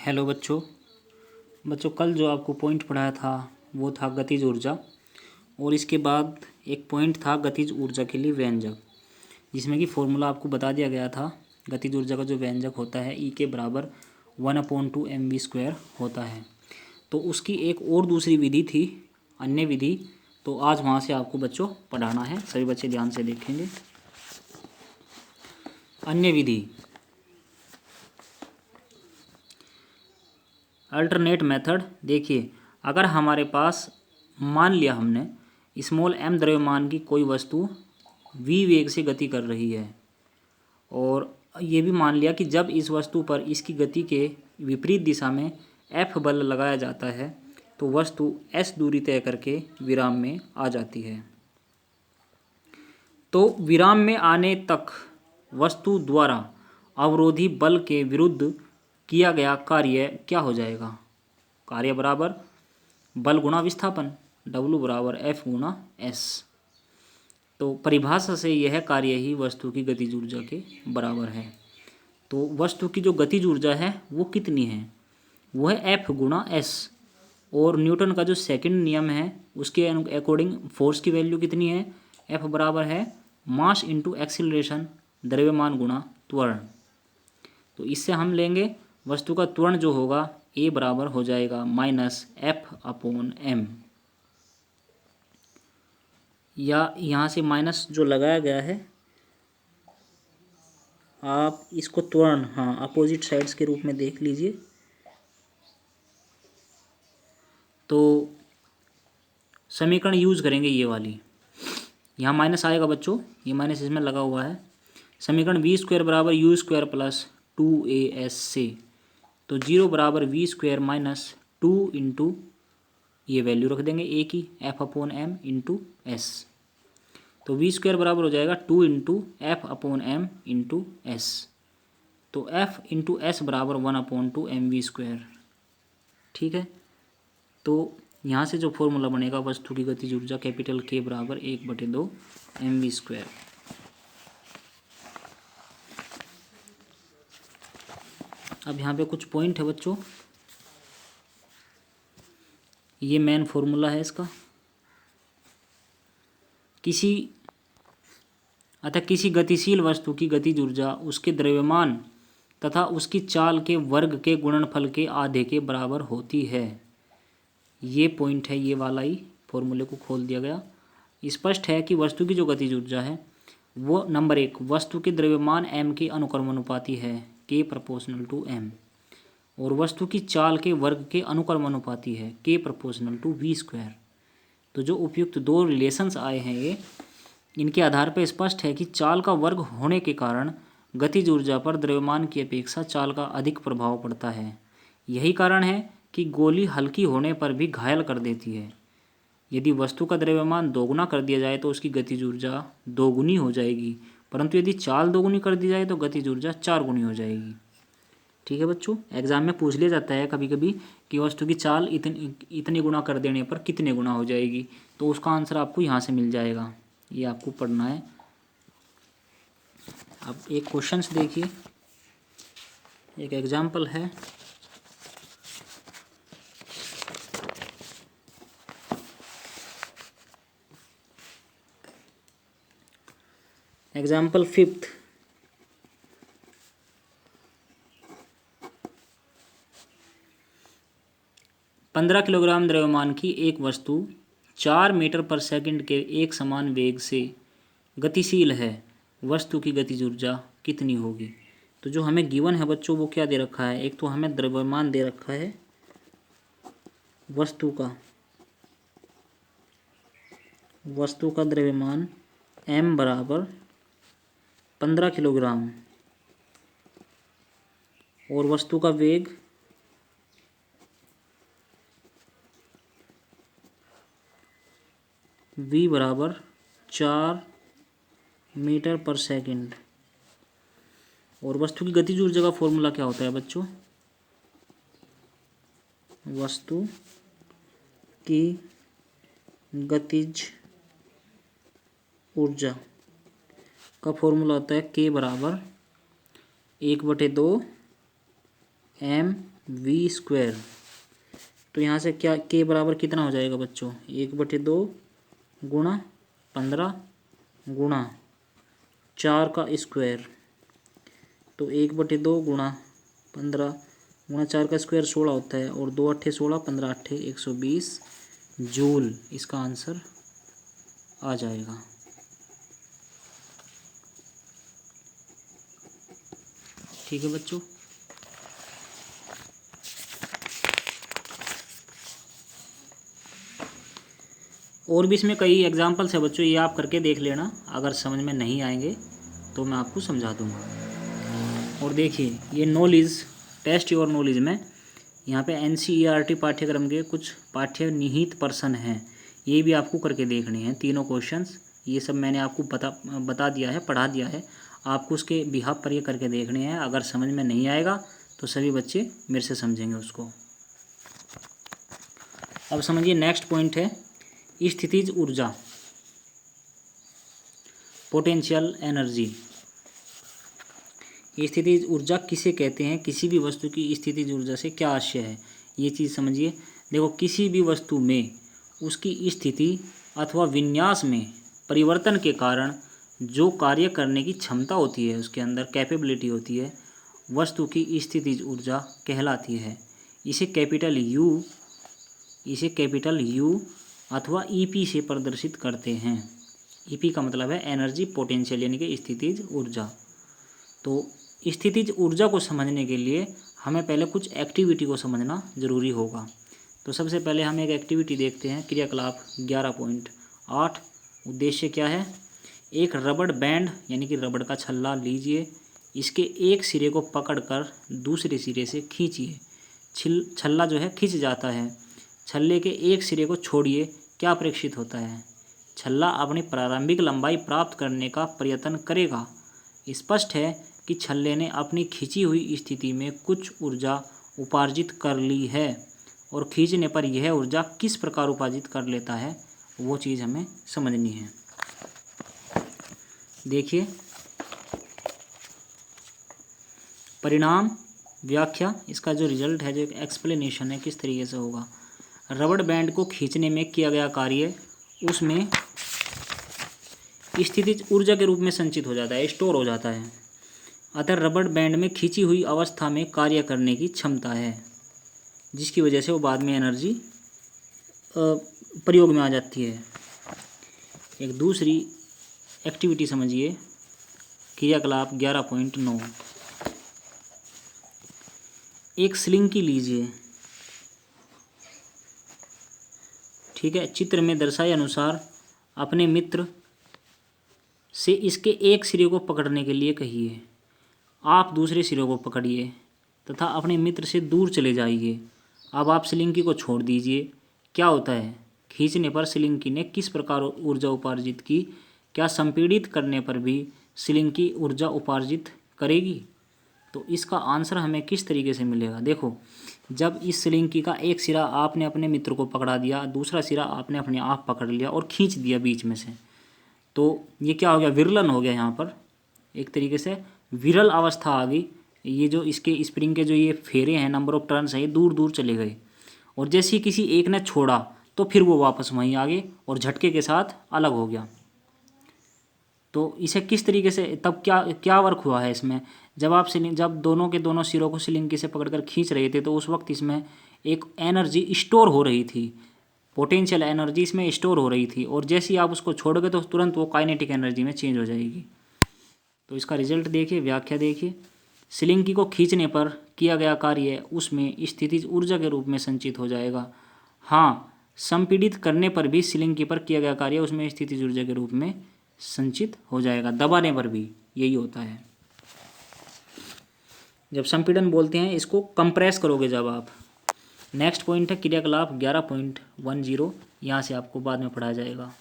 Hello बच्चों। कल जो आपको पॉइंट पढ़ाया था वो था गतिज ऊर्जा, और इसके बाद एक पॉइंट था गतिज ऊर्जा के लिए व्यंजक, जिसमें कि फॉर्मूला आपको बता दिया गया था। गतिज ऊर्जा का जो व्यंजक होता है ई के बराबर 1/2 mv² होता है। तो उसकी एक और दूसरी विधि थी, अन्य विधि, तो आज वहाँ से आपको बच्चों पढ़ाना है। सभी बच्चे ध्यान से देखेंगे। अन्य विधि, अल्टरनेट मेथड। देखिए, अगर हमारे पास मान लिया हमने स्मॉल m द्रव्यमान की कोई वस्तु v वेग से गति कर रही है, और ये भी मान लिया कि जब इस वस्तु पर इसकी गति के विपरीत दिशा में F बल लगाया जाता है तो वस्तु s दूरी तय करके विराम में आ जाती है। तो विराम में आने तक वस्तु द्वारा अवरोधी बल के विरुद्ध किया गया कार्य क्या हो जाएगा? कार्य बराबर बल गुणा विस्थापन, W बराबर F गुणा S। तो परिभाषा से यह कार्य ही वस्तु की गतिज ऊर्जा के बराबर है। तो वस्तु की जो गतिज ऊर्जा है वो कितनी है? वो है F गुणा S, और न्यूटन का जो सेकंड नियम है उसके अकॉर्डिंग फोर्स की वैल्यू कितनी है? F बराबर है मास इंटू एक्सीलरेशन, द्रव्यमान गुणा त्वरण। तो इससे हम लेंगे वस्तु का त्वरण जो होगा A बराबर हो जाएगा -F/m, या यहाँ से माइनस जो लगाया गया है आप इसको त्वरण, हाँ, अपोजिट साइड्स के रूप में देख लीजिए। तो समीकरण यूज करेंगे ये वाली, यहाँ माइनस आएगा बच्चों, ये माइनस इसमें लगा हुआ है। समीकरण v² बराबर u² प्लस 2as से, तो 0 बराबर v² माइनस 2 इंटू ये वैल्यू रख देंगे a की, F/m इंटू एस। तो v² बराबर हो जाएगा 2 इंटू F/m इंटू एस। तो F इंटू एस बराबर 1/2 mv²। ठीक है, तो यहाँ से जो फॉर्मूला बनेगा वस्तु की गतिज ऊर्जा कैपिटल K बराबर 1/2 mv²। अब यहाँ पे कुछ पॉइंट है बच्चों, ये मेन फॉर्मूला है इसका। किसी गतिशील वस्तु की गतिज ऊर्जा उसके द्रव्यमान तथा उसकी चाल के वर्ग के गुणनफल के आधे के बराबर होती है। ये पॉइंट है, ये वाला ही फॉर्मूले को खोल दिया गया। स्पष्ट है कि वस्तु की जो गतिज ऊर्जा है वो नंबर 1 वस्तु के द्रव्यमान m के अनुक्रमानुपाती है, K/m, और वस्तु की चाल के वर्ग के अनुक्रमानुपाती है, K/v²। तो जो उपयुक्त दो रिलेशंस आए हैं ये, इनके आधार पर स्पष्ट है कि चाल का वर्ग होने के कारण गतिज ऊर्जा पर द्रव्यमान की अपेक्षा चाल का अधिक प्रभाव पड़ता है। यही कारण है कि गोली हल्की होने पर भी घायल कर देती है। यदि वस्तु का द्रव्यमान दोगुना कर दिया जाए तो उसकी गतिज ऊर्जा दोगुनी हो जाएगी, परंतु यदि चाल दोगुनी कर दी जाए तो गतिज ऊर्जा 4 गुनी हो जाएगी। ठीक है बच्चों, एग्जाम में पूछ लिया जाता है कभी कभी कि वस्तु की चाल इतने गुना कर देने पर कितने गुना हो जाएगी, तो उसका आंसर आपको यहाँ से मिल जाएगा। ये आपको पढ़ना है। अब एक क्वेश्चन देखिए, एक एग्जाम्पल है। एग्जाम्पल 5th, पंद्रह किलोग्राम द्रव्यमान की एक वस्तु 4 मीटर पर सेकंड के एक समान वेग से गतिशील है। वस्तु की गतिज ऊर्जा कितनी होगी? तो जो हमें गिवन है बच्चों वो क्या दे रखा है? एक तो हमें द्रव्यमान दे रखा है वस्तु का द्रव्यमान m बराबर 15 किलोग्राम, और वस्तु का वेग v बराबर 4 मीटर पर सेकंड। और वस्तु की गतिज ऊर्जा का फॉर्मूला क्या होता है बच्चों? वस्तु की गतिज ऊर्जा का फॉर्मूला होता है K बराबर 1/2 mv²। v²। तो यहाँ से क्या k बराबर कितना हो जाएगा बच्चों, 1/2 गुणा 15 गुणा 4 का स्क्वायर। तो 1/2 गुणा 15 गुणा 4 का स्क्वायर 16 होता है, और 2 अट्ठे 16, 15 अट्ठे 120 जूल इसका आंसर आ जाएगा। ठीक है बच्चों। और भी इसमें कई एग्जाम्पल्स है बच्चों, ये आप करके देख लेना, अगर समझ में नहीं आएंगे तो मैं आपको समझा दूंगा। और देखिए ये नॉलेज टेस्ट योर नॉलेज में यहाँ पे NCERT पाठ्यक्रम के कुछ पाठ्य निहित प्रश्न हैं, ये भी आपको करके देखने हैं, तीनों क्वेश्चंस। ये सब मैंने आपको बता दिया है, पढ़ा दिया है, आपको उसके बिहाफ पर ये करके देखने हैं। अगर समझ में नहीं आएगा तो सभी बच्चे मेरे से समझेंगे उसको। अब समझिए नेक्स्ट पॉइंट है स्थितिज ऊर्जा, पोटेंशियल एनर्जी। स्थितिज ऊर्जा किसे कहते हैं, किसी भी वस्तु की स्थितिज ऊर्जा से क्या आशय है, ये चीज़ समझिए। देखो किसी भी वस्तु में उसकी स्थिति अथवा विन्यास में परिवर्तन के कारण जो कार्य करने की क्षमता होती है, उसके अंदर कैपेबिलिटी होती है, वस्तु की स्थितिज ऊर्जा कहलाती है। इसे कैपिटल यू अथवा EP से प्रदर्शित करते हैं। EP का मतलब है एनर्जी पोटेंशियल, यानी कि स्थितिज ऊर्जा। तो स्थितिज ऊर्जा को समझने के लिए हमें पहले कुछ एक्टिविटी को समझना ज़रूरी होगा। तो सबसे पहले हम एक एक्टिविटी देखते हैं, क्रियाकलाप 11.8। उद्देश्य क्या है, एक रबड़ बैंड यानी कि रबड़ का छल्ला लीजिए, इसके एक सिरे को पकड़कर दूसरे सिरे से खींचिए। छल्ला जो है खिंच जाता है। छल्ले के एक सिरे को छोड़िए, क्या अपेक्षित होता है, छल्ला अपनी प्रारंभिक लंबाई प्राप्त करने का प्रयत्न करेगा। स्पष्ट है कि छल्ले ने अपनी खिंची हुई स्थिति में कुछ ऊर्जा उपार्जित कर ली है, और खींचने पर यह ऊर्जा किस प्रकार उपार्जित कर लेता है, वो चीज़ हमें समझनी है। देखिए परिणाम व्याख्या, इसका जो रिजल्ट है, जो एक्सप्लेनेशन है किस तरीके से होगा। रबड़ बैंड को खींचने में किया गया कार्य उसमें स्थितिज ऊर्जा के रूप में संचित हो जाता है, स्टोर हो जाता है। अतः रबड़ बैंड में खींची हुई अवस्था में कार्य करने की क्षमता है, जिसकी वजह से वो बाद में एनर्जी प्रयोग में आ जाती है। एक दूसरी एक्टिविटी समझिए, क्रियाकलाप 11.9। एक स्लिंकी लीजिए, ठीक है, चित्र में दर्शाए अनुसार अपने मित्र से इसके एक सिरे को पकड़ने के लिए कहिए। आप दूसरे सिरे को पकड़िए तथा अपने मित्र से दूर चले जाइए। अब आप स्लिंकी को छोड़ दीजिए। क्या होता है, खींचने पर स्लिंकी ने किस प्रकार ऊर्जा उपार्जित की, क्या संपीड़ित करने पर भी स्लिंकी ऊर्जा उपार्जित करेगी। तो इसका आंसर हमें किस तरीके से मिलेगा। देखो जब इस स्लिंकी का एक सिरा आपने अपने मित्र को पकड़ा दिया, दूसरा सिरा आपने अपने आप पकड़ लिया और खींच दिया बीच में से, तो ये क्या हो गया, विरलन हो गया। यहाँ पर एक तरीके से विरल अवस्था आ गई। ये जो इसके स्प्रिंग के जो ये फेरे हैं, नंबर ऑफ टर्न्स हैं, ये दूर दूर चले गए, और जैसे ही किसी एक ने छोड़ा तो फिर वो वापस वहीं आ गए और झटके के साथ अलग हो गया। तो इसे किस तरीके से, तब क्या क्या वर्क हुआ है इसमें, जब दोनों के दोनों सिरों को स्लिंकी से पकड़कर खींच रहे थे, तो उस वक्त इसमें एक एनर्जी स्टोर हो रही थी, पोटेंशियल एनर्जी इसमें स्टोर हो रही थी, और जैसे ही आप उसको छोड़ोगे तो तुरंत वो काइनेटिक एनर्जी में चेंज हो जाएगी। तो इसका रिजल्ट देखिए, व्याख्या देखिए। स्लिंकी को खींचने पर किया गया कार्य उसमें स्थितिज ऊर्जा के रूप में संचित हो जाएगा। हाँ, संपीड़ित करने पर भी स्लिंकी पर किया गया कार्य उसमें स्थितिज ऊर्जा के रूप में संचित हो जाएगा। दबाने पर भी यही होता है। जब संपीड़न बोलते हैं, इसको कंप्रेस करोगे जब आप। नेक्स्ट पॉइंट है क्रियाकलाप 11.10, यहाँ से आपको बाद में पढ़ाया जाएगा।